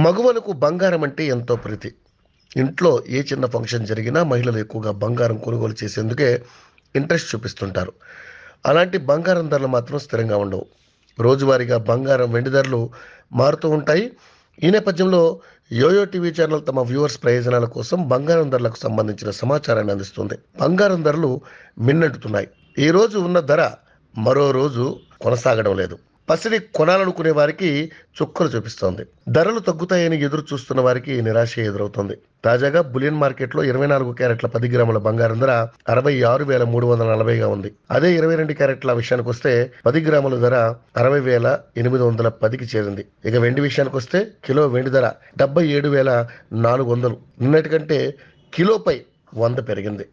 మగవలకు బంగారం అంటే ఎంతో ప్రీతి. ఇంట్లో ఏ చిన్న ఫంక్షన్ జరిగినా మహిళలు ఎక్కువగా బంగారం కొనుగోలు చేసేందుకే ఇంట్రెస్ట్ చూపిస్తుంటారు. అలాంటి బంగారం ధరలు మాత్రం స్థిరంగా ఉండవు. రోజువారీగా బంగారం, వెండి ధరలు మారుతూ ఉంటాయి. ఈ నేపథ్యంలో యోయో టీవీ ఛానల్ తమ వ్యూవర్స్ ప్రయోజనాల కోసం బంగారం ధరలకు సంబంధించిన సమాచారాన్ని అందిస్తుంది. బంగారం ధరలు మిన్నట్టుతున్నాయి. ఈ రోజు ఉన్న ధర మరో రోజు కొనసాగడం లేదు. పసిడి కొనాలనుకునే వారికి చుక్కలు చూపిస్తోంది. ధరలు తగ్గుతాయని ఎదురు చూస్తున్న వారికి నిరాశ ఎదురవుతోంది. తాజాగా బులియన్ మార్కెట్లో 24 క్యారెట్ల 10 గ్రాముల బంగారం ధర 66,340గా ఉంది. అదే 22 క్యారెట్ల విషయానికి వస్తే 10 గ్రాముల ధర 60,810కి చేరింది. ఇక వెండి విషయానికి వస్తే కిలో వెండి ధర 77,400 నిన్నటి కంటే కిలోపై 100 పెరిగింది.